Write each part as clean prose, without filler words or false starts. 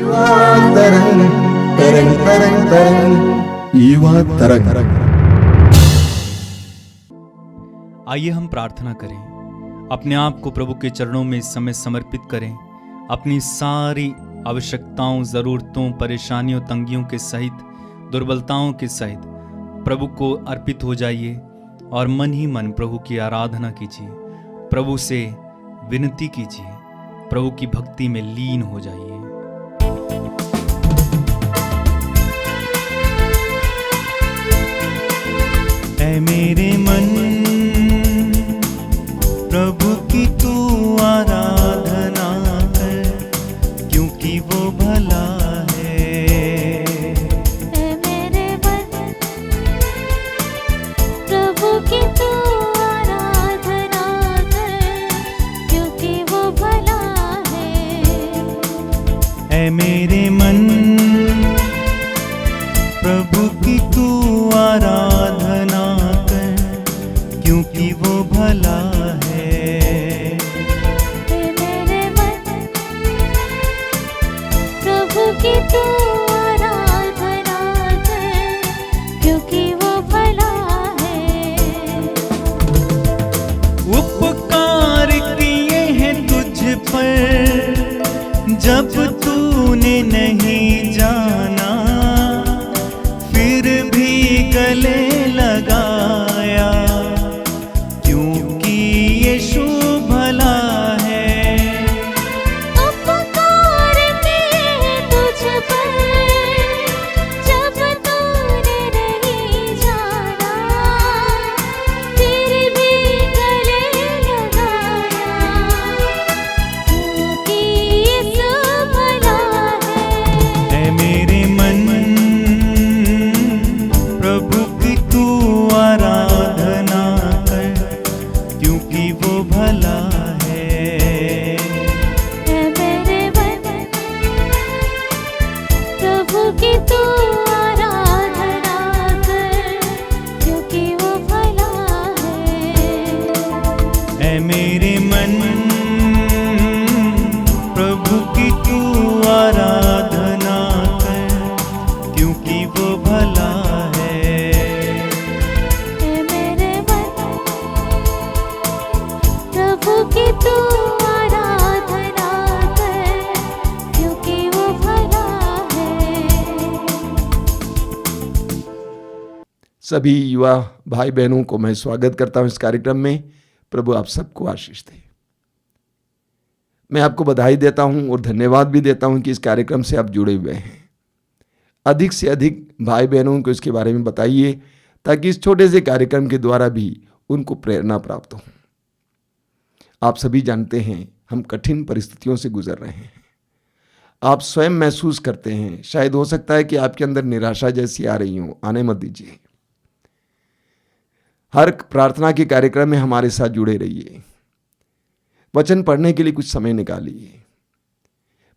युवा तरंग तरंग तरंग तरंग युवा तरंग। आइए हम प्रार्थना करें, अपने आप को प्रभु के चरणों में इस समय समर्पित करें। अपनी सारी आवश्यकताओं, ज़रूरतों, परेशानियों, तंगियों के सहित, दुर्बलताओं के सहित प्रभु को अर्पित हो जाइए और मन ही मन प्रभु की आराधना कीजिए, प्रभु से विनती कीजिए, प्रभु की भक्ति में लीन हो जाइए। ऐ मेरे मन प्रभु की तू आराधना कर, क्योंकि वो भला है। ऐ मेरे मन प्रभु की तू आराधना कर, क्योंकि वो भला है। ऐ मेरे मन प्रभु की तू आराधना कर, क्योंकि वो भला है। ऐ मेरे मन प्रभु की तू आराधना कर, क्योंकि वो भला है। उपकार किए हैं तुझ पर जब तूने नहीं जाना, फिर भी गले लगाया, क्योंकि यीशु भला है। उपकार किए तुझ पर जब तूने नहीं जाना, फिर भी गले लगाया, क्योंकि यीशु भला है। ऐ मेरे मन प्रभु की तू आराधना कर, क्योंकि वो भला है। ऐ मेरे मन प्रभु की तू आराधना कर, क्योंकि वो भला है। ऐ मेरे मन प्रभु की तू आराधना कर, क्योंकि वो भला है। ऐ मेरे मन प्रभु की तू आराधना कर, क्योंकि वो भला है। सभी युवा भाई बहनों को मैं स्वागत करता हूं इस कार्यक्रम में। प्रभु आप सबको आशीष दे। मैं आपको बधाई देता हूं और धन्यवाद भी देता हूं कि इस कार्यक्रम से आप जुड़े हुए हैं। अधिक से अधिक भाई बहनों को इसके बारे में बताइए, ताकि इस छोटे से कार्यक्रम के द्वारा भी उनको प्रेरणा प्राप्त हो। आप सभी जानते हैं हम कठिन परिस्थितियों से गुजर रहे हैं। आप स्वयं महसूस करते हैं, शायद हो सकता है कि आपके अंदर निराशा जैसी आ रही हो। आने मत दीजिए। हर प्रार्थना के कार्यक्रम में हमारे साथ जुड़े रहिए। वचन पढ़ने के लिए कुछ समय निकालिए।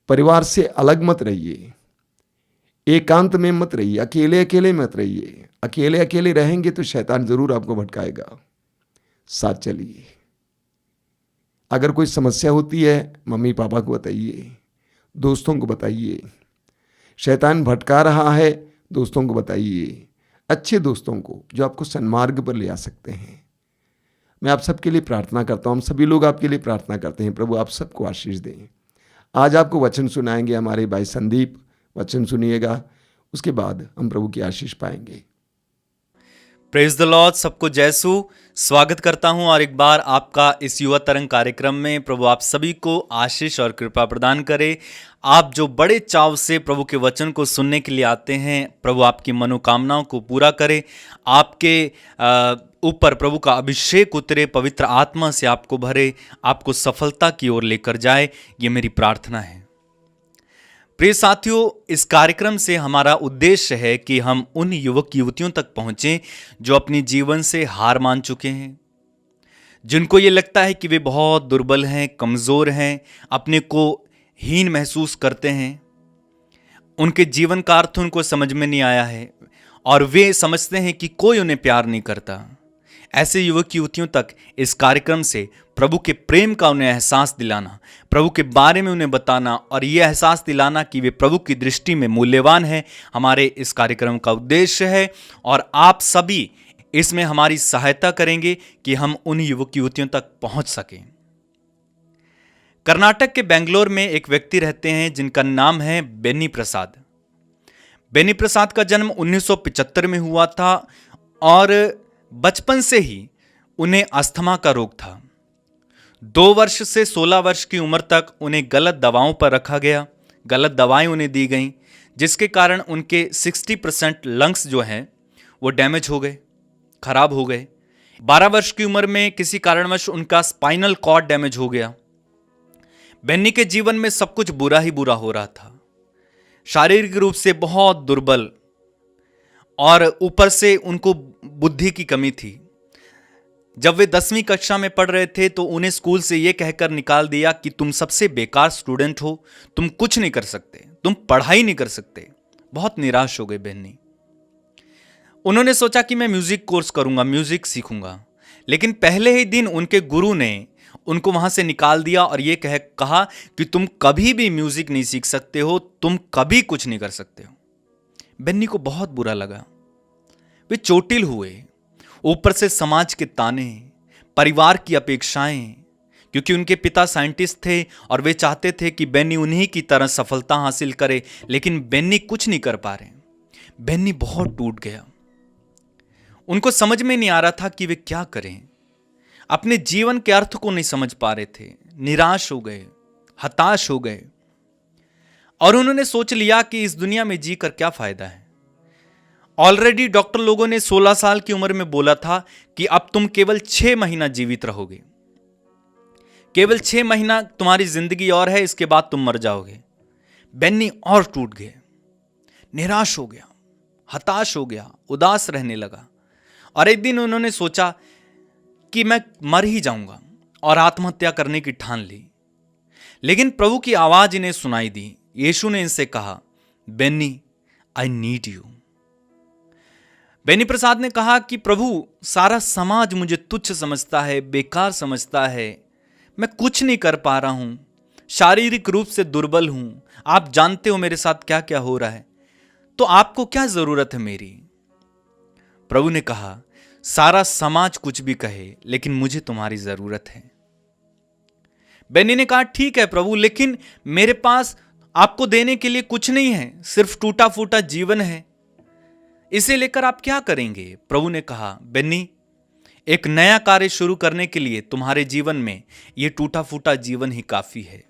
परिवार से अलग मत रहिए, एकांत में मत रहिए, अकेले अकेले मत रहिए। अकेले अकेले रहेंगे तो शैतान जरूर आपको भटकाएगा। साथ चलिए। अगर कोई समस्या होती है, मम्मी पापा को बताइए, दोस्तों को बताइए। शैतान भटका रहा है, दोस्तों को बताइए, अच्छे दोस्तों को जो आपको सन्मार्ग पर ले आ सकते हैं। मैं आप सबके लिए प्रार्थना करता हूं। हम सभी लोग आपके लिए प्रार्थना करते हैं। प्रभु आप सबको आशीष दें। आज आपको वचन सुनाएंगे हमारे भाई संदीप। वचन सुनिएगा, उसके बाद हम प्रभु की आशीष पाएंगे। Praise the Lord. सबको जयसु स्वागत करता हूं और एक बार आपका इस युवा तरंग कार्यक्रम में। प्रभु आप सभी को आशीष और कृपा प्रदान करे। आप जो बड़े चाव से प्रभु के वचन को सुनने के लिए आते हैं, प्रभु आपकी मनोकामनाओं को पूरा करे। आपके ऊपर प्रभु का अभिषेक उतरे, पवित्र आत्मा से आपको भरे, आपको सफलता की ओर लेकर जाए, ये मेरी प्रार्थना है। प्रिय साथियों, इस कार्यक्रम से हमारा उद्देश्य है कि हम उन युवक युवतियों तक पहुंचें जो अपने जीवन से हार मान चुके हैं, जिनको ये लगता है कि वे बहुत दुर्बल हैं, कमज़ोर हैं, अपने को हीन महसूस करते हैं। उनके जीवन का अर्थ उनको समझ में नहीं आया है और वे समझते हैं कि कोई उन्हें प्यार नहीं करता। ऐसे युवक युवतियों तक इस कार्यक्रम से प्रभु के प्रेम का उन्हें एहसास दिलाना, प्रभु के बारे में उन्हें बताना और ये एहसास दिलाना कि वे प्रभु की दृष्टि में मूल्यवान हैं, हमारे इस कार्यक्रम का उद्देश्य है। और आप सभी इसमें हमारी सहायता करेंगे कि हम उन युवक युवतियों तक पहुंच सकें। कर्नाटक के बेंगलोर में एक व्यक्ति रहते हैं जिनका नाम है बेनी प्रसाद। बेनी प्रसाद का जन्म 1975 में हुआ था और बचपन से ही उन्हें अस्थमा का रोग था। 2 वर्ष से 16 वर्ष की उम्र तक उन्हें गलत दवाओं पर रखा गया, गलत दवाएं उन्हें दी गईं, जिसके कारण उनके 60% लंग्स जो हैं वो डैमेज हो गए, खराब हो गए। 12 वर्ष की उम्र में किसी कारणवश उनका स्पाइनल कॉर्ड डैमेज हो गया। बेनी के जीवन में सब कुछ बुरा ही बुरा हो रहा था। शारीरिक रूप से बहुत दुर्बल और ऊपर से उनको बुद्धि की कमी थी। जब वे 10वीं कक्षा में पढ़ रहे थे तो उन्हें स्कूल से यह कहकर निकाल दिया कि तुम सबसे बेकार स्टूडेंट हो, तुम कुछ नहीं कर सकते, तुम पढ़ाई नहीं कर सकते। बहुत निराश हो गए बेनी। उन्होंने सोचा कि मैं म्यूजिक कोर्स करूंगा, म्यूजिक सीखूंगा, लेकिन पहले ही दिन उनके गुरु ने उनको वहां से निकाल दिया और यह कहा कि तुम कभी भी म्यूजिक नहीं सीख सकते हो, तुम कभी कुछ नहीं कर सकते हो। बेनी को बहुत बुरा लगा। वे चोटिल हुए, ऊपर से समाज के ताने, परिवार की अपेक्षाएं, क्योंकि उनके पिता साइंटिस्ट थे और वे चाहते थे कि बेनी उन्हीं की तरह सफलता हासिल करे, लेकिन बेनी कुछ नहीं कर पा रहे। बेनी बहुत टूट गया। उनको समझ में नहीं आ रहा था कि वे क्या करें। अपने जीवन के अर्थ को नहीं समझ पा रहे थे, निराश हो गए, हताश हो गए और उन्होंने सोच लिया कि इस दुनिया में जीकर क्या फायदा है। ऑलरेडी डॉक्टर लोगों ने 16 साल की उम्र में बोला था कि अब तुम केवल 6 महीना जीवित रहोगे, केवल 6 महीना तुम्हारी जिंदगी और है, इसके बाद तुम मर जाओगे। बेनी और टूट गए, निराश हो गया, हताश हो गया, उदास रहने लगा और एक दिन उन्होंने सोचा कि मैं मर ही जाऊंगा और आत्महत्या करने की ठान ली। लेकिन प्रभु की आवाज इन्हें सुनाई दी। यीशु ने इनसे कहा, Beni, I need you. Beni Prasad ने कहा कि प्रभु, सारा समाज मुझे तुच्छ समझता है, बेकार समझता है, मैं कुछ नहीं कर पा रहा हूं, शारीरिक रूप से दुर्बल हूं, आप जानते हो मेरे साथ क्या क्या हो रहा है, तो आपको क्या जरूरत है मेरी। प्रभु ने कहा, सारा समाज कुछ भी कहे, लेकिन मुझे तुम्हारी जरूरत है। बेनी ने कहा, ठीक है प्रभु, लेकिन मेरे पास आपको देने के लिए कुछ नहीं है, सिर्फ टूटा फूटा जीवन है, इसे लेकर आप क्या करेंगे। प्रभु ने कहा, बेनी, एक नया कार्य शुरू करने के लिए तुम्हारे जीवन में यह टूटा फूटा जीवन ही काफी है।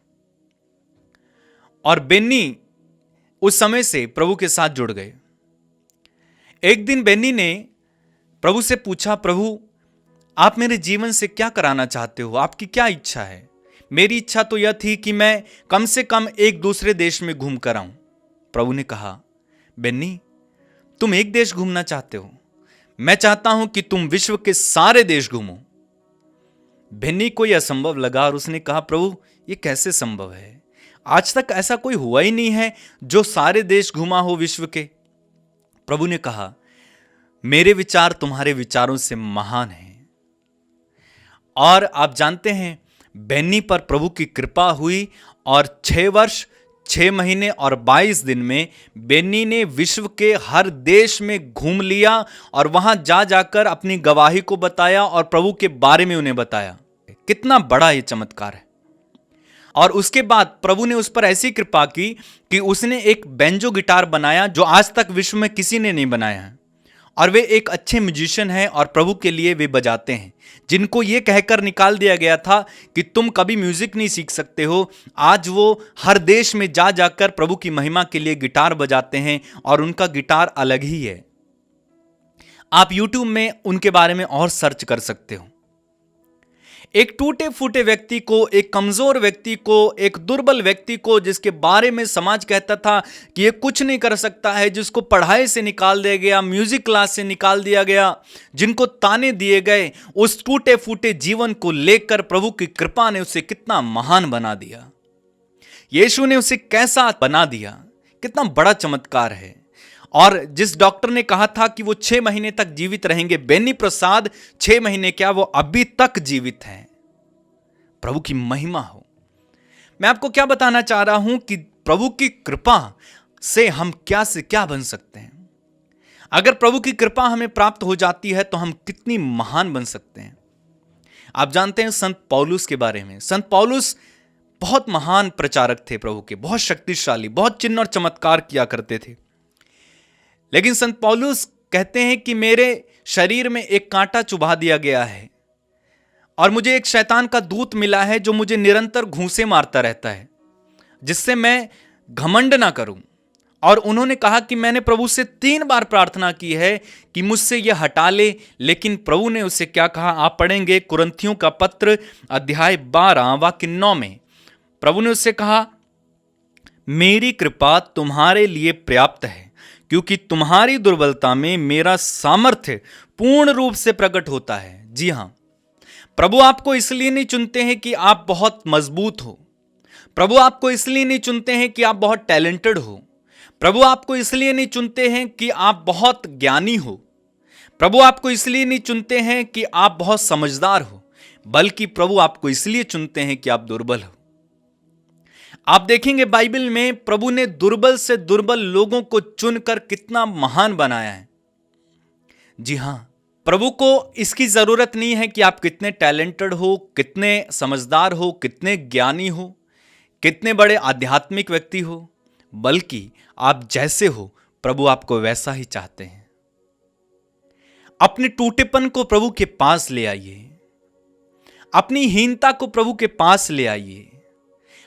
और बेनी उस समय से प्रभु के साथ जुड़ गए। एक दिन बेनी ने प्रभु से पूछा, प्रभु, आप मेरे जीवन से क्या कराना चाहते हो, आपकी क्या इच्छा है। मेरी इच्छा तो यह थी कि मैं कम से कम एक दूसरे देश में घूम कर आऊं। प्रभु ने कहा, बेनी, तुम एक देश घूमना चाहते हो, मैं चाहता हूं कि तुम विश्व के सारे देश घूमो। बेनी को यह असंभव लगा और उसने कहा, प्रभु, यह कैसे संभव है, आज तक ऐसा कोई हुआ ही नहीं है जो सारे देश घुमा हो विश्व के। प्रभु ने कहा, मेरे विचार तुम्हारे विचारों से महान हैं। और आप जानते हैं, बेनी पर प्रभु की कृपा हुई और 6 वर्ष 6 महीने और 22 दिन में बेनी ने विश्व के हर देश में घूम लिया और वहां जा जाकर अपनी गवाही को बताया और प्रभु के बारे में उन्हें बताया। कितना बड़ा यह चमत्कार है। और उसके बाद प्रभु ने उस पर ऐसी कृपा की कि उसने एक बेंजो गिटार बनाया जो आज तक विश्व में किसी ने नहीं बनाया है, और वे एक अच्छे म्यूजिशियन हैं और प्रभु के लिए वे बजाते हैं। जिनको ये कहकर निकाल दिया गया था कि तुम कभी म्यूजिक नहीं सीख सकते हो, आज वो हर देश में जा जाकर प्रभु की महिमा के लिए गिटार बजाते हैं और उनका गिटार अलग ही है। आप YouTube में उनके बारे में और सर्च कर सकते हो। एक टूटे फूटे व्यक्ति को, एक कमजोर व्यक्ति को, एक दुर्बल व्यक्ति को, जिसके बारे में समाज कहता था कि ये कुछ नहीं कर सकता है, जिसको पढ़ाई से निकाल दिया गया, म्यूजिक क्लास से निकाल दिया गया, जिनको ताने दिए गए, उस टूटे फूटे जीवन को लेकर प्रभु की कृपा ने उसे कितना महान बना दिया। यीशु ने उसे कैसा बना दिया, कितना बड़ा चमत्कार है। और जिस डॉक्टर ने कहा था कि वो 6 महीने तक जीवित रहेंगे, बेनी प्रसाद 6 महीने क्या, वो अभी तक जीवित हैं। प्रभु की महिमा हो। मैं आपको क्या बताना चाह रहा हूं कि प्रभु की कृपा से हम क्या से क्या बन सकते हैं। अगर प्रभु की कृपा हमें प्राप्त हो जाती है तो हम कितनी महान बन सकते हैं। आप जानते हैं संत पौलुस के बारे में। संत पौलुस बहुत महान प्रचारक थे प्रभु के, बहुत शक्तिशाली, बहुत चिन्ह और चमत्कार किया करते थे। लेकिन संत पौलुस कहते हैं कि मेरे शरीर में एक कांटा चुभा दिया गया है और मुझे एक शैतान का दूत मिला है जो मुझे निरंतर घूंसे मारता रहता है, जिससे मैं घमंड ना करूं। और उन्होंने कहा कि मैंने प्रभु से 3 बार प्रार्थना की है कि मुझसे यह हटा ले, लेकिन प्रभु ने उससे क्या कहा, आप पढ़ेंगे कुरिन्थियों का पत्र अध्याय 12 वाक्य 9 में। प्रभु ने उससे कहा, मेरी कृपा तुम्हारे लिए पर्याप्त है, क्योंकि तुम्हारी दुर्बलता में मेरा सामर्थ्य पूर्ण रूप से प्रकट होता है। जी हां, प्रभु आपको इसलिए नहीं चुनते हैं कि आप बहुत मजबूत हो। प्रभु आपको इसलिए नहीं चुनते हैं कि आप बहुत टैलेंटेड हो। प्रभु आपको इसलिए नहीं चुनते हैं कि आप बहुत ज्ञानी हो। प्रभु आपको इसलिए नहीं चुनते हैं कि आप बहुत समझदार हो, बल्कि प्रभु आपको इसलिए चुनते हैं कि आप दुर्बल हो। आप देखेंगे बाइबल में प्रभु ने दुर्बल से दुर्बल लोगों को चुनकर कितना महान बनाया है। जी हां, प्रभु को इसकी जरूरत नहीं है कि आप कितने टैलेंटेड हो, कितने समझदार हो, कितने ज्ञानी हो, कितने बड़े आध्यात्मिक व्यक्ति हो, बल्कि आप जैसे हो प्रभु आपको वैसा ही चाहते हैं। अपने टूटेपन को प्रभु के पास ले आइए, अपनी हीनता को प्रभु के पास ले आइए,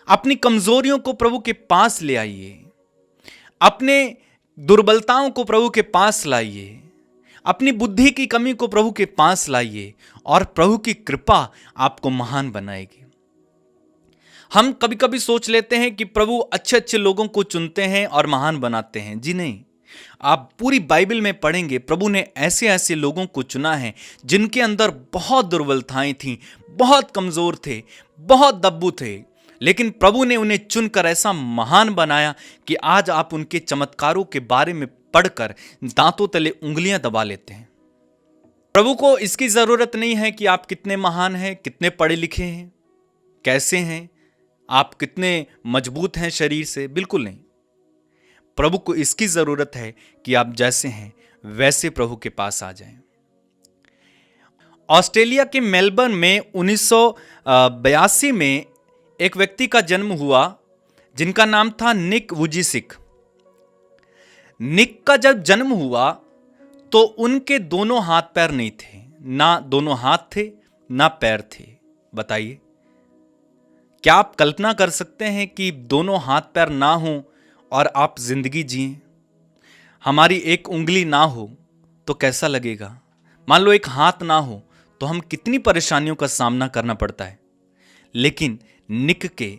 अपनी कमजोरियों को प्रभु के पास ले आइए, अपने दुर्बलताओं को प्रभु के पास लाइए, अपनी बुद्धि की कमी को प्रभु के पास लाइए और प्रभु की कृपा आपको महान बनाएगी। हम कभी कभी सोच लेते हैं कि प्रभु अच्छे अच्छे लोगों को चुनते हैं और महान बनाते हैं। जी नहीं, आप पूरी बाइबल में पढ़ेंगे प्रभु ने ऐसे ऐसे लोगों को चुना है जिनके अंदर बहुत दुर्बलताएं थीं, बहुत कमजोर थे, बहुत दब्बू थे, लेकिन प्रभु ने उन्हें चुनकर ऐसा महान बनाया कि आज आप उनके चमत्कारों के बारे में पढ़कर दांतों तले उंगलियां दबा लेते हैं। प्रभु को इसकी जरूरत नहीं है कि आप कितने महान हैं, कितने पढ़े लिखे हैं, कैसे हैं, आप कितने मजबूत हैं शरीर से, बिल्कुल नहीं। प्रभु को इसकी जरूरत है कि आप जैसे हैं वैसे प्रभु के पास आ जाएं। ऑस्ट्रेलिया के मेलबर्न में 1982 में एक व्यक्ति का जन्म हुआ जिनका नाम था निक वुजिसिक। निक का जब जन्म हुआ तो उनके दोनों हाथ पैर नहीं थे, ना दोनों हाथ थे ना पैर थे। बताइए, क्या आप कल्पना कर सकते हैं कि दोनों हाथ पैर ना हो और आप जिंदगी जिएं? हमारी एक उंगली ना हो तो कैसा लगेगा? मान लो एक हाथ ना हो तो हम कितनी परेशानियों का सामना करना पड़ता है। लेकिन निक के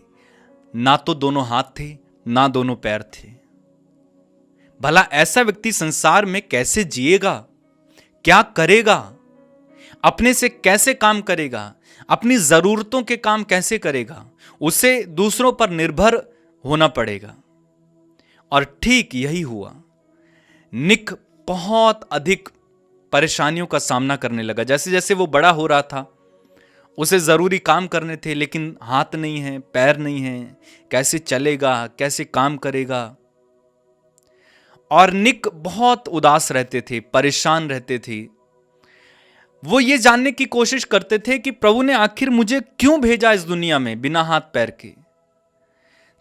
ना तो दोनों हाथ थे ना दोनों पैर थे। भला ऐसा व्यक्ति संसार में कैसे जिएगा? क्या करेगा? अपने से कैसे काम करेगा? अपनी जरूरतों के काम कैसे करेगा? उसे दूसरों पर निर्भर होना पड़ेगा। और ठीक यही हुआ। निक बहुत अधिक परेशानियों का सामना करने लगा। जैसे जैसे वो बड़ा हो रहा था, उसे जरूरी काम करने थे, लेकिन हाथ नहीं है, पैर नहीं है, कैसे चलेगा, कैसे काम करेगा। और निक बहुत उदास रहते थे, परेशान रहते थे। वो ये जानने की कोशिश करते थे कि प्रभु ने आखिर मुझे क्यों भेजा इस दुनिया में बिना हाथ पैर के।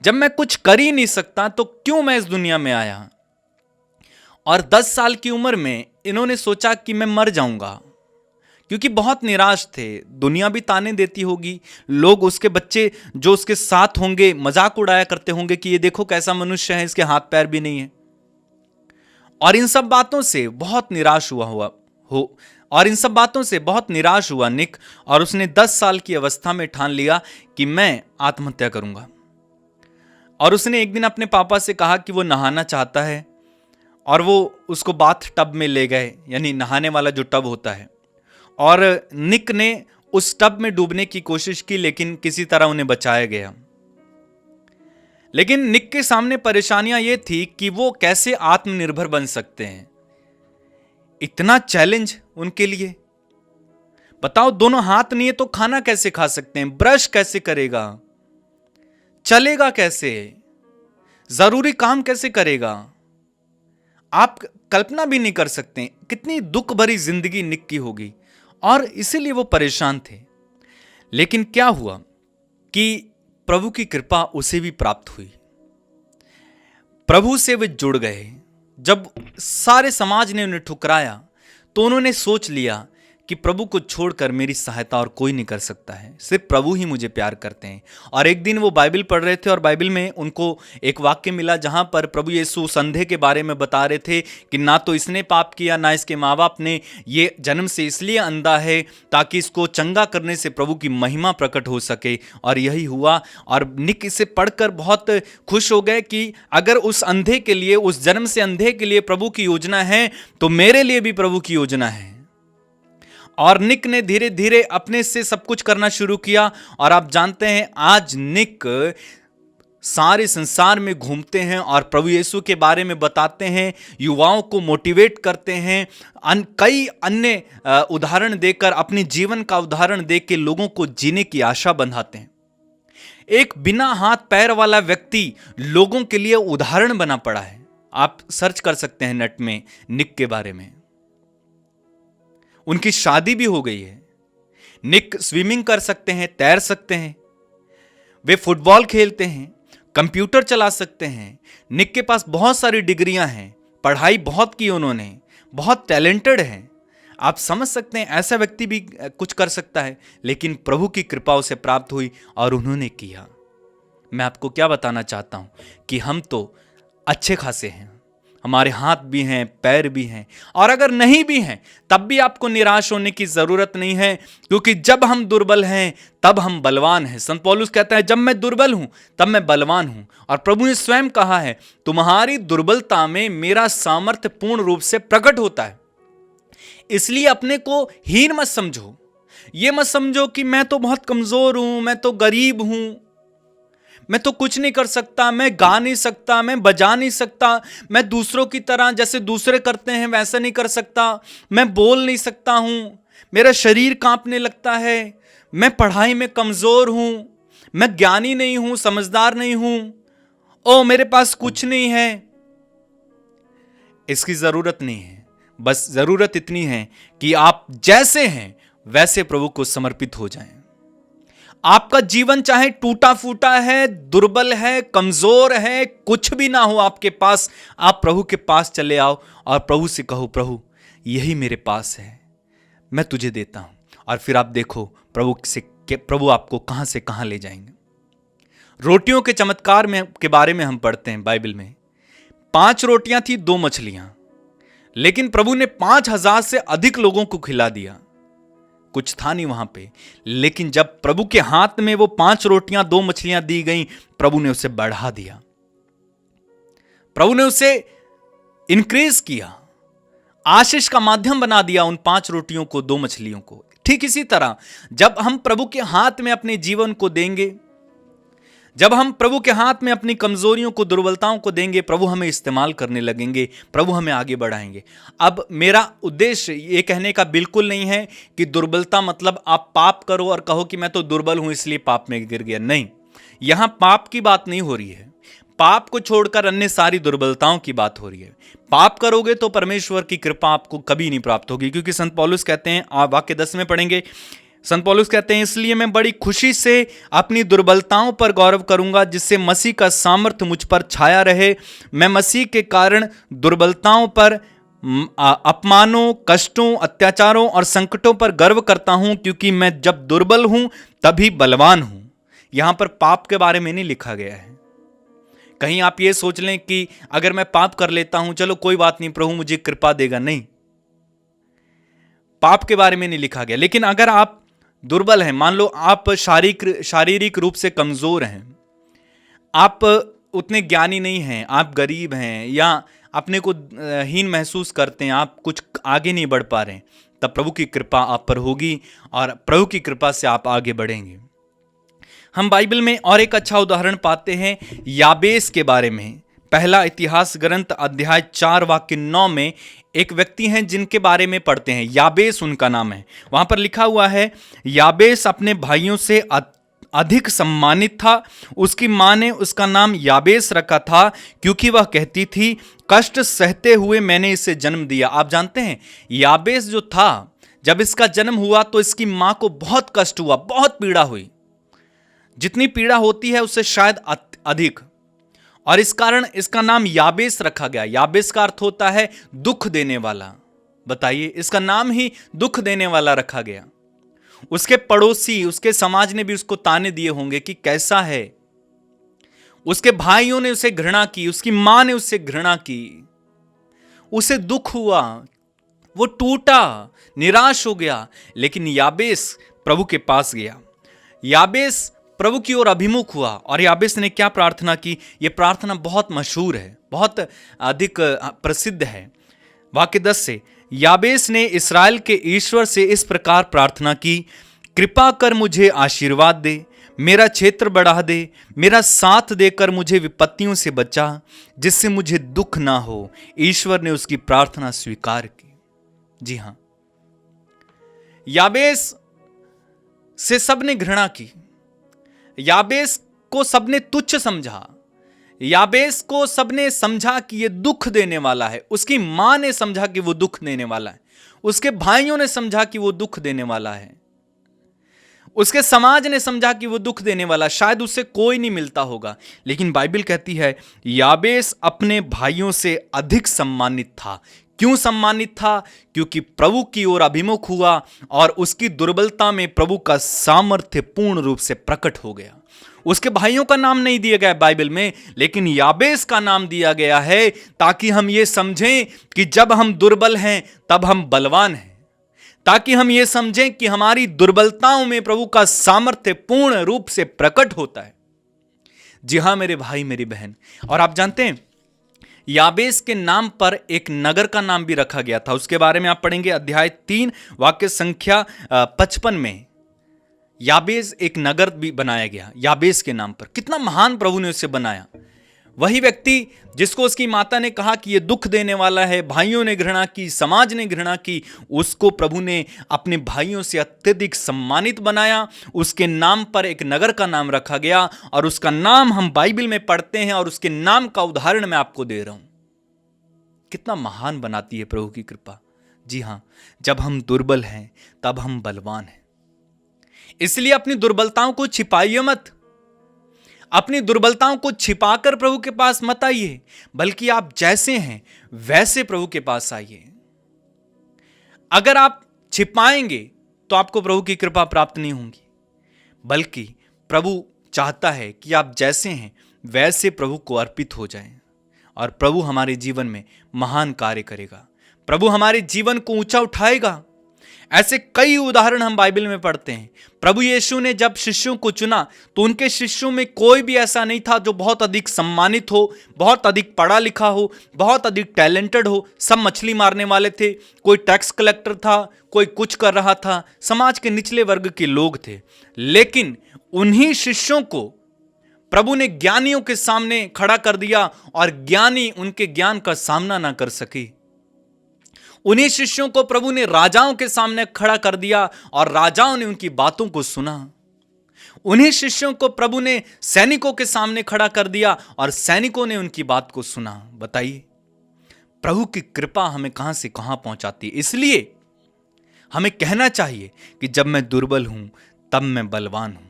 जब मैं कुछ कर ही नहीं सकता तो क्यों मैं इस दुनिया में आया। और 10 साल की उम्र में इन्होंने सोचा कि मैं मर जाऊंगा, क्योंकि बहुत निराश थे। दुनिया भी ताने देती होगी, लोग उसके बच्चे जो उसके साथ होंगे मजाक उड़ाया करते होंगे कि ये देखो कैसा मनुष्य है, इसके हाथ पैर भी नहीं है। और इन सब बातों से बहुत निराश हुआ निक, और उसने 10 साल की अवस्था में ठान लिया कि मैं आत्महत्या करूंगा। और उसने एक दिन अपने पापा से कहा कि वो नहाना चाहता है, और वो उसको बाथ टब में ले गए, यानी नहाने वाला जो टब होता है। और निक ने उस टब में डूबने की कोशिश की, लेकिन किसी तरह उन्हें बचाया गया। लेकिन निक के सामने परेशानियां ये थी कि वो कैसे आत्मनिर्भर बन सकते हैं। इतना चैलेंज उनके लिए। बताओ, दोनों हाथ नहीं है तो खाना कैसे खा सकते हैं? ब्रश कैसे करेगा? चलेगा कैसे? जरूरी काम कैसे करेगा? आप कल्पना भी नहीं कर सकते कितनी दुख भरी जिंदगी निक की होगी, और इसीलिए वो परेशान थे। लेकिन क्या हुआ कि प्रभु की कृपा उसे भी प्राप्त हुई। प्रभु से वे जुड़ गए। जब सारे समाज ने उन्हें ठुकराया तो उन्होंने सोच लिया कि प्रभु को छोड़कर मेरी सहायता और कोई नहीं कर सकता है, सिर्फ प्रभु ही मुझे प्यार करते हैं। और एक दिन वो बाइबल पढ़ रहे थे और बाइबल में उनको एक वाक्य मिला जहां पर प्रभु यीशु उस अंधे के बारे में बता रहे थे कि ना तो इसने पाप किया ना इसके माँ बाप ने, ये जन्म से इसलिए अंधा है ताकि इसको चंगा करने से प्रभु की महिमा प्रकट हो सके। और यही हुआ। और निक इसे पढ़कर बहुत खुश हो गए कि अगर उस अंधे के लिए, उस जन्म से अंधे के लिए प्रभु की योजना है तो मेरे लिए भी प्रभु की योजना है। और निक ने धीरे धीरे अपने से सब कुछ करना शुरू किया। और आप जानते हैं आज निक सारे संसार में घूमते हैं और प्रभु यीशु के बारे में बताते हैं, युवाओं को मोटिवेट करते हैं, कई अन्य उदाहरण देकर, अपने जीवन का उदाहरण देकर लोगों को जीने की आशा बंधाते हैं। एक बिना हाथ पैर वाला व्यक्ति लोगों के लिए उदाहरण बना पड़ा है। आप सर्च कर सकते हैं नेट में निक के बारे में। उनकी शादी भी हो गई है। निक स्विमिंग कर सकते हैं, तैर सकते हैं, वे फुटबॉल खेलते हैं, कंप्यूटर चला सकते हैं। निक के पास बहुत सारी डिग्रियां हैं, पढ़ाई बहुत की उन्होंने, बहुत टैलेंटेड हैं। आप समझ सकते हैं ऐसा व्यक्ति भी कुछ कर सकता है, लेकिन प्रभु की कृपा उसे प्राप्त हुई और उन्होंने किया। मैं आपको क्या बताना चाहता हूं कि हम तो अच्छे खासे हैं, हमारे हाथ भी हैं, पैर भी हैं, और अगर नहीं भी हैं तब भी आपको निराश होने की जरूरत नहीं है, क्योंकि जब हम दुर्बल हैं तब हम बलवान हैं। संत पौलुस कहता है, जब मैं दुर्बल हूं तब मैं बलवान हूं। और प्रभु ने स्वयं कहा है, तुम्हारी दुर्बलता में मेरा सामर्थ्य पूर्ण रूप से प्रकट होता है। इसलिए अपने को हीन मत समझो। ये मत समझो कि मैं तो बहुत कमजोर हूं, मैं तो गरीब हूं, मैं तो कुछ नहीं कर सकता, मैं गा नहीं सकता, मैं बजा नहीं सकता, मैं दूसरों की तरह जैसे दूसरे करते हैं वैसा नहीं कर सकता, मैं बोल नहीं सकता हूं, मेरा शरीर कांपने लगता है, मैं पढ़ाई में कमजोर हूं, मैं ज्ञानी नहीं हूं, समझदार नहीं हूं, ओ मेरे पास कुछ नहीं है। इसकी जरूरत नहीं है। बस जरूरत इतनी है कि आप जैसे हैं वैसे प्रभु को समर्पित हो जाएं। आपका जीवन चाहे टूटा फूटा है, दुर्बल है, कमजोर है, कुछ भी ना हो आपके पास, आप प्रभु के पास चले आओ और प्रभु से कहो, प्रभु यही मेरे पास है, मैं तुझे देता हूं। और फिर आप देखो प्रभु आपको कहां से कहां ले जाएंगे। रोटियों के चमत्कार के बारे में हम पढ़ते हैं बाइबल में। 5 रोटियां थी, 2 मछलियां, लेकिन प्रभु ने 5,000 से अधिक लोगों को खिला दिया। कुछ था नहीं वहां पे, लेकिन जब प्रभु के हाथ में वो 5 रोटियां 2 मछलियां दी गई, प्रभु ने उसे बढ़ा दिया, प्रभु ने उसे इंक्रीज किया, आशीष का माध्यम बना दिया उन 5 रोटियों को, 2 मछलियों को। ठीक इसी तरह जब हम प्रभु के हाथ में अपने जीवन को देंगे, जब हम प्रभु के हाथ में अपनी कमजोरियों को, दुर्बलताओं को देंगे, प्रभु हमें इस्तेमाल करने लगेंगे, प्रभु हमें आगे बढ़ाएंगे। अब मेरा उद्देश्य ये कहने का बिल्कुल नहीं है कि दुर्बलता मतलब आप पाप करो और कहो कि मैं तो दुर्बल हूं इसलिए पाप में गिर गया। नहीं, यहां पाप की बात नहीं हो रही है। पाप को छोड़कर अन्य सारी दुर्बलताओं की बात हो रही है। पाप करोगे तो परमेश्वर की कृपा आपको कभी नहीं प्राप्त होगी, क्योंकि संत पौलुस कहते हैं, आप वाक्य 10 में पढ़ेंगे, संत पौलुस कहते हैं, इसलिए मैं बड़ी खुशी से अपनी दुर्बलताओं पर गौरव करूंगा, जिससे मसीह का सामर्थ्य मुझ पर छाया रहे। मैं मसीह के कारण दुर्बलताओं पर, अपमानों, कष्टों, अत्याचारों और संकटों पर गर्व करता हूं, क्योंकि मैं जब दुर्बल हूं तभी बलवान हूं। यहां पर पाप के बारे में नहीं लिखा गया है। कहीं आप ये सोच लें कि अगर मैं पाप कर लेता हूं, चलो कोई बात नहीं, प्रभु मुझे कृपा देगा। नहीं, पाप के बारे में नहीं लिखा गया। लेकिन अगर आप दुर्बल हैं, मान लो आप शारीरिक रूप से कमजोर हैं, आप उतने ज्ञानी नहीं हैं, आप गरीब हैं, या अपने को हीन महसूस करते हैं, आप कुछ आगे नहीं बढ़ पा रहे हैं, तब प्रभु की कृपा आप पर होगी और प्रभु की कृपा से आप आगे बढ़ेंगे। हम बाइबल में और एक अच्छा उदाहरण पाते हैं याबेस के बारे में। पहला इतिहास ग्रंथ अध्याय 4 वाक्य 9 में एक व्यक्ति हैं जिनके बारे में पढ़ते हैं। याबेस उनका नाम है। वहां पर लिखा हुआ है, याबेस अपने भाइयों से अधिक सम्मानित था। उसकी मां ने उसका नाम याबेस रखा था क्योंकि वह कहती थी, कष्ट सहते हुए मैंने इसे जन्म दिया। आप जानते हैं याबेस जो था, जब इसका जन्म हुआ तो इसकी मां को बहुत कष्ट हुआ, बहुत पीड़ा हुई, जितनी पीड़ा होती है उससे शायद अधिक, और इस कारण इसका नाम याबेस रखा गया। याबेस का अर्थ होता है दुख देने वाला। बताइए, इसका नाम ही दुख देने वाला रखा गया। उसके पड़ोसी, उसके समाज ने भी उसको ताने दिए होंगे कि कैसा है। उसके भाइयों ने उसे घृणा की, उसकी मां ने उससे घृणा की, उसे दुख हुआ, वो टूटा, निराश हो गया। लेकिन याबेस प्रभु के पास गया, याबेस प्रभु की ओर अभिमुख हुआ, और याबेस ने क्या प्रार्थना की? यह प्रार्थना बहुत मशहूर है, बहुत अधिक प्रसिद्ध है। वाक्य 10 से, याबेस ने इस्राएल के ईश्वर से इस प्रकार प्रार्थना की, कृपा कर मुझे आशीर्वाद दे, मेरा क्षेत्र बढ़ा दे, मेरा साथ देकर मुझे विपत्तियों से बचा, जिससे मुझे दुख ना हो। ईश्वर ने उसकी प्रार्थना स्वीकार की। जी हां, याबेस से सबने घृणा की, याबेस को सबने तुच्छ समझा, याबेस को सबने समझा कि यह दुख देने वाला है। उसकी मां ने समझा कि वो दुख देने वाला है, उसके भाइयों ने समझा कि वो दुख देने वाला है, उसके समाज ने समझा कि वो दुख देने वाला, शायद उससे कोई नहीं मिलता होगा। लेकिन बाइबल कहती है याबेस अपने भाइयों से अधिक सम्मानित था। क्यों सम्मानित था? क्योंकि प्रभु की ओर अभिमुख हुआ और उसकी दुर्बलता में प्रभु का सामर्थ्य पूर्ण रूप से प्रकट हो गया। उसके भाइयों का नाम नहीं दिया गया बाइबल में, लेकिन याबेस का नाम दिया गया है, ताकि हम ये समझें कि जब हम दुर्बल हैं तब हम बलवान हैं, ताकि हम ये समझें कि हमारी दुर्बलताओं में प्रभु का सामर्थ्य पूर्ण रूप से प्रकट होता है। जी हां मेरे भाई, मेरी बहन, और आप जानते हैं याबेस के नाम पर एक नगर का नाम भी रखा गया था। उसके बारे में आप पढ़ेंगे अध्याय 3 वाक्य संख्या 55 में। याबेस एक नगर भी बनाया गया याबेस के नाम पर। कितना महान प्रभु ने उसे बनाया। वही व्यक्ति जिसको उसकी माता ने कहा कि यह दुख देने वाला है, भाइयों ने घृणा की, समाज ने घृणा की, उसको प्रभु ने अपने भाइयों से अत्यधिक सम्मानित बनाया। उसके नाम पर एक नगर का नाम रखा गया, और उसका नाम हम बाइबल में पढ़ते हैं, और उसके नाम का उदाहरण मैं आपको दे रहा हूं। कितना महान बनाती है प्रभु की कृपा। जी हां, जब हम दुर्बल हैं तब हम बलवान हैं। इसलिए अपनी दुर्बलताओं को छिपाइए मत, अपनी दुर्बलताओं को छिपाकर प्रभु के पास मत आइए, बल्कि आप जैसे हैं वैसे प्रभु के पास आइए। अगर आप छिपाएंगे तो आपको प्रभु की कृपा प्राप्त नहीं होगी, बल्कि प्रभु चाहता है कि आप जैसे हैं वैसे प्रभु को अर्पित हो जाएं, और प्रभु हमारे जीवन में महान कार्य करेगा। प्रभु हमारे जीवन को ऊंचा उठाएगा। ऐसे कई उदाहरण हम बाइबल में पढ़ते हैं। प्रभु यीशु ने जब शिष्यों को चुना तो उनके शिष्यों में कोई भी ऐसा नहीं था जो बहुत अधिक सम्मानित हो, बहुत अधिक पढ़ा लिखा हो, बहुत अधिक टैलेंटेड हो। सब मछली मारने वाले थे, कोई टैक्स कलेक्टर था, कोई कुछ कर रहा था, समाज के निचले वर्ग के लोग थे। लेकिन उन्हीं शिष्यों को प्रभु ने ज्ञानियों के सामने खड़ा कर दिया, और ज्ञानी उनके ज्ञान का सामना ना कर सके। उन्हीं शिष्यों को प्रभु ने राजाओं के सामने खड़ा कर दिया, और राजाओं ने उनकी बातों को सुना। उन्हीं शिष्यों को प्रभु ने सैनिकों के सामने खड़ा कर दिया, और सैनिकों ने उनकी बात को सुना। बताइए प्रभु की कृपा हमें कहां से कहां पहुंचाती है। इसलिए हमें कहना चाहिए कि जब मैं दुर्बल हूं तब मैं बलवान हूं।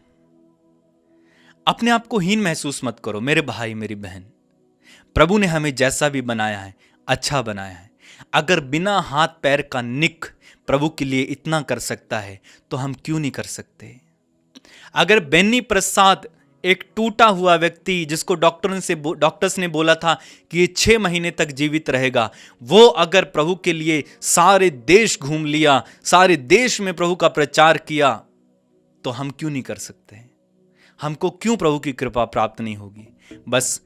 अपने आप को हीन महसूस मत करो मेरे भाई, मेरी बहन। प्रभु ने हमें जैसा भी बनाया है अच्छा बनाया है। अगर बिना हाथ पैर का निक प्रभु के लिए इतना कर सकता है तो हम क्यों नहीं कर सकते। अगर बेन्नी प्रसाद, एक टूटा हुआ व्यक्ति जिसको डॉक्टर्स ने बोला था कि ये 6 महीने तक जीवित रहेगा, वो अगर प्रभु के लिए सारे देश घूम लिया, सारे देश में प्रभु का प्रचार किया, तो हम क्यों नहीं कर सकते। हमको क्यों प्रभु की कृपा प्राप्त नहीं होगी। बस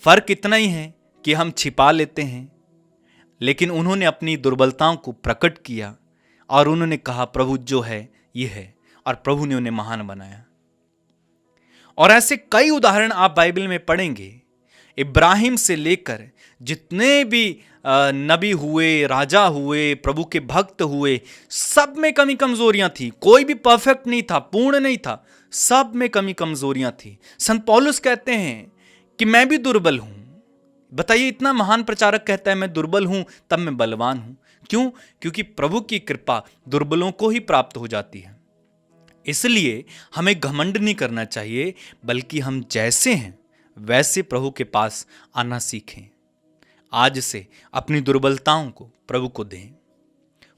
फर्क इतना ही है कि हम छिपा लेते हैं, लेकिन उन्होंने अपनी दुर्बलताओं को प्रकट किया, और उन्होंने कहा प्रभु जो है ये है, और प्रभु ने उन्हें महान बनाया। और ऐसे कई उदाहरण आप बाइबल में पढ़ेंगे। इब्राहिम से लेकर जितने भी नबी हुए, राजा हुए, प्रभु के भक्त हुए, सब में कमी कमजोरियां थी। कोई भी परफेक्ट नहीं था, पूर्ण नहीं था, सब में कमी कमजोरियां थी। संत पौलुस कहते हैं कि मैं भी दुर्बल हूं। बताइए, इतना महान प्रचारक कहता है मैं दुर्बल हूं, तब मैं बलवान हूं। क्यों? क्योंकि प्रभु की कृपा दुर्बलों को ही प्राप्त हो जाती है। इसलिए हमें घमंड नहीं करना चाहिए, बल्कि हम जैसे हैं वैसे प्रभु के पास आना सीखें। आज से अपनी दुर्बलताओं को प्रभु को दें।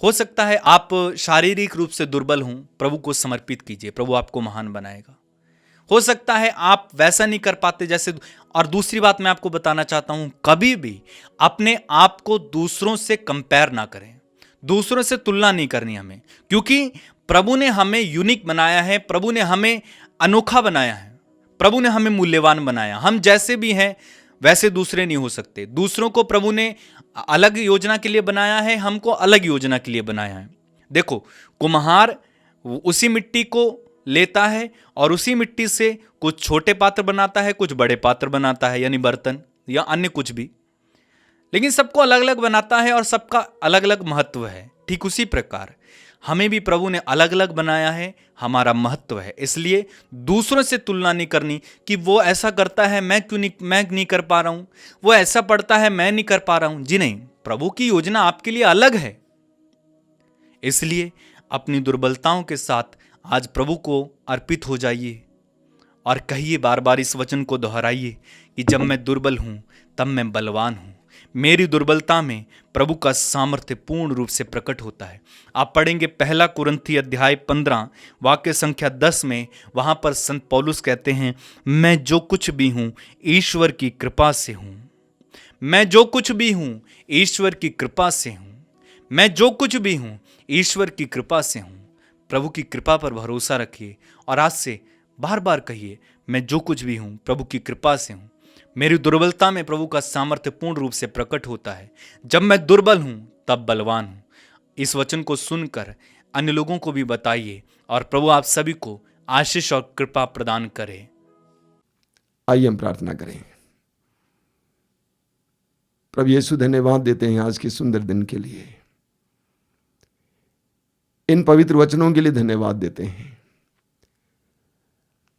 हो सकता है आप शारीरिक रूप से दुर्बल हों, प्रभु को समर्पित कीजिए, प्रभु आपको महान बनाएगा। हो सकता है आप वैसा नहीं कर पाते जैसे। और दूसरी बात मैं आपको बताना चाहता हूं, कभी भी अपने आप को दूसरों से कंपेयर ना करें, दूसरों से तुलना नहीं करनी हमें, क्योंकि प्रभु ने हमें यूनिक बनाया है, प्रभु ने हमें अनोखा बनाया है, प्रभु ने हमें मूल्यवान बनाया। हम जैसे भी हैं वैसे दूसरे नहीं हो सकते। दूसरों को प्रभु ने अलग योजना के लिए बनाया है, हमको अलग योजना के लिए बनाया है। देखो, कुम्हार उसी मिट्टी को लेता है और उसी मिट्टी से कुछ छोटे पात्र बनाता है, कुछ बड़े पात्र बनाता है, यानी बर्तन या अन्य कुछ भी, लेकिन सबको अलग अलग बनाता है और सबका अलग अलग महत्व है। ठीक उसी प्रकार हमें भी प्रभु ने अलग अलग बनाया है, हमारा महत्व है। इसलिए दूसरों से तुलना नहीं करनी कि वो ऐसा करता है मैं नहीं कर पा रहा हूं, वो ऐसा पढ़ता है मैं नहीं कर पा रहा हूं। जी नहीं, प्रभु की योजना आपके लिए अलग है। इसलिए अपनी दुर्बलताओं के साथ आज प्रभु को अर्पित हो जाइए और कहिए, बार बार इस वचन को दोहराइए कि जब मैं दुर्बल हूं तब मैं बलवान हूं। मेरी दुर्बलता में प्रभु का सामर्थ्य पूर्ण रूप से प्रकट होता है। आप पढ़ेंगे 1 कुरिन्थी अध्याय 15 वाक्य संख्या 10 में, वहां पर संत पौलुस कहते हैं, मैं जो कुछ भी हूं ईश्वर की कृपा से हूं। मैं जो कुछ भी हूं ईश्वर की कृपा से हूं। मैं जो कुछ भी हूं ईश्वर की कृपा से हूं। प्रभु की कृपा पर भरोसा रखिए और आज से बार बार कहिए, मैं जो कुछ भी हूं प्रभु की कृपा से हूं। मेरी दुर्बलता में प्रभु का सामर्थ्य पूर्ण रूप से प्रकट होता है। जब मैं दुर्बल हूं तब बलवान हूं। इस वचन को सुनकर अन्य लोगों को भी बताइए और प्रभु आप सभी को आशीष और कृपा प्रदान करे। आइए हम प्रार्थना करें। प्रभु यीशु, धन्यवाद देते हैं आज के सुंदर दिन के लिए, इन पवित्र वचनों के लिए धन्यवाद देते हैं।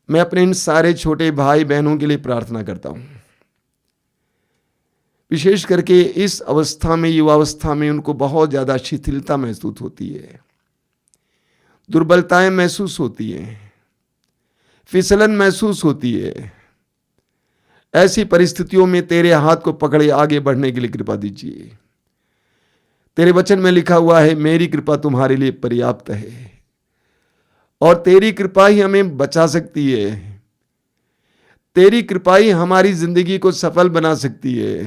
मैं अपने इन सारे छोटे भाई बहनों के लिए प्रार्थना करता हूं, विशेष करके इस अवस्था में, युवावस्था में उनको बहुत ज्यादा शिथिलता महसूस होती है, दुर्बलताएं महसूस होती हैं, फिसलन महसूस होती है। ऐसी परिस्थितियों में तेरे हाथ को पकड़े आगे बढ़ने के लिए कृपा दीजिए। तेरे वचन में लिखा हुआ है, मेरी कृपा तुम्हारे लिए पर्याप्त है, और तेरी कृपा ही हमें बचा सकती है। तेरी कृपा ही हमारी जिंदगी को सफल बना सकती है।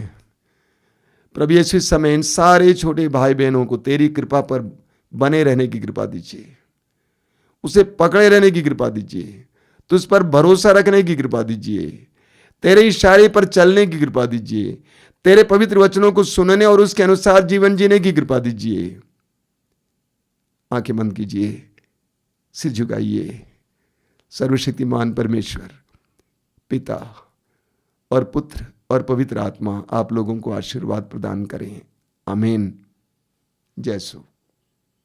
प्रभु यीशु, इस समय इन सारे छोटे भाई बहनों को तेरी कृपा पर बने रहने की कृपा दीजिए, उसे पकड़े रहने की कृपा दीजिए, तुझ पर भरोसा रखने की कृपा दीजिए, तेरे इशारे पर चलने की कृपा दीजिए, तेरे पवित्र वचनों को सुनने और उसके अनुसार जीवन जीने की कृपा दीजिए। आंखें बंद कीजिए, सिर झुकाइए। सर्वशक्तिमान परमेश्वर पिता और पुत्र और पवित्र आत्मा आप लोगों को आशीर्वाद प्रदान करें। आमीन। जय सु।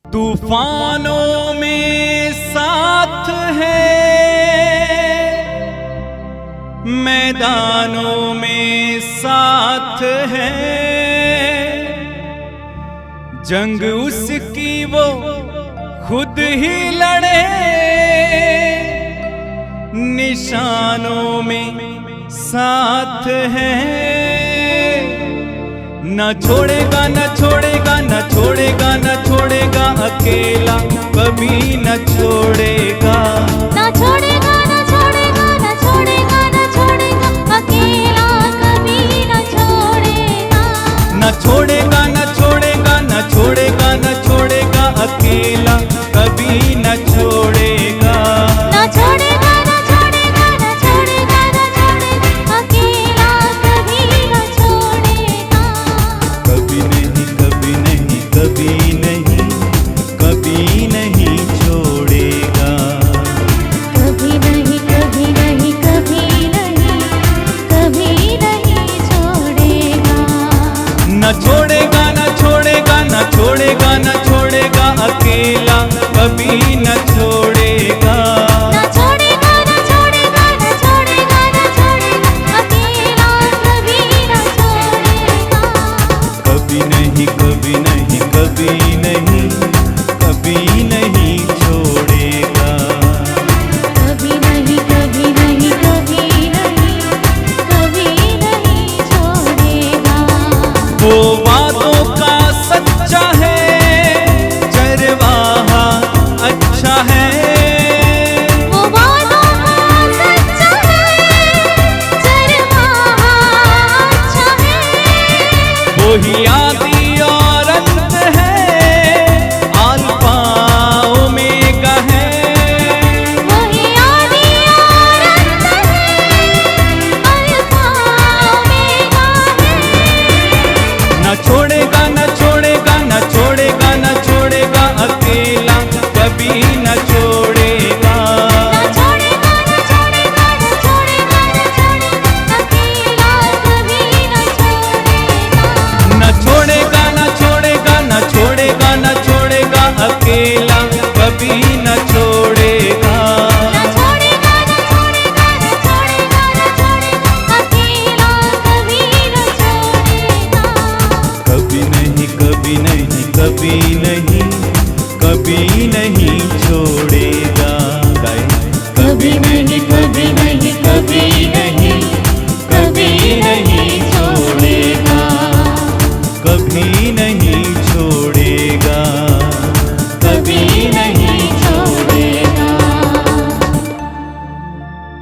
तूफानों में साथ है, मैदानों में साथ है, जंग उसकी वो खुद ही लड़े, निशानों में साथ है। न छोड़ेगा, न छोड़ेगा, न छोड़ेगा, न छोड़ेगा, अकेला कभी न छोड़ेगा। ना छोड़ेगा, ना छोड़ेगा, ना छोड़ेगा, ना छोड़ेगा, अकेला कभी ना छोड़ेगा। न छोड़ेगा, न छोड़ेगा, न छोड़ेगा, न छोड़ेगा, अकेला कभी न छोड़ेगा। ना छोड़ेगा, ना छोड़ेगा, ना छोड़ेगा, ना छोड़ेगा, अकेला कभी ना छोड़ेगा। कभी नहीं, कभी नहीं, कभी नहीं, कभी नहीं छोड़ेगा। न छोड़ेगा न छोड़ेगा न छोड़ेगा न छोड़ेगा अकेला कभी न छोड़ेगा। न छोड़ेगा न छोड़ेगा न छोड़ेगा न छोड़ेगा अकेला कभी न छोड़ेगा। कभी नहीं कभी नहीं कभी नहीं कभी नहीं छोड़ेगा। कभी नहीं कभी नहीं कभी नहीं कभी नहीं छोड़ेगा। वो वादों का सच्चा है चरवाहा अच्छा है। वो वादों का सच्चा है चरवाहा अच्छा है। वही आदि और अंत है अल्फा ओमेगा है। वही आदि और अंत है अल्फा ओमेगा है। न छोड़ेगा न छोड़ेगा न छोड़ेगा न छोड़ेगा अकेला कभी न छोड़ेगा। न छोड़ेगा न छोड़ेगा न छोड़ेगा न छोड़ेगा अकेला कभी न छोड़ेगा। न छोड़ेगा न छोड़ेगा न छोड़ेगा न छोड़ेगा अकेला कभी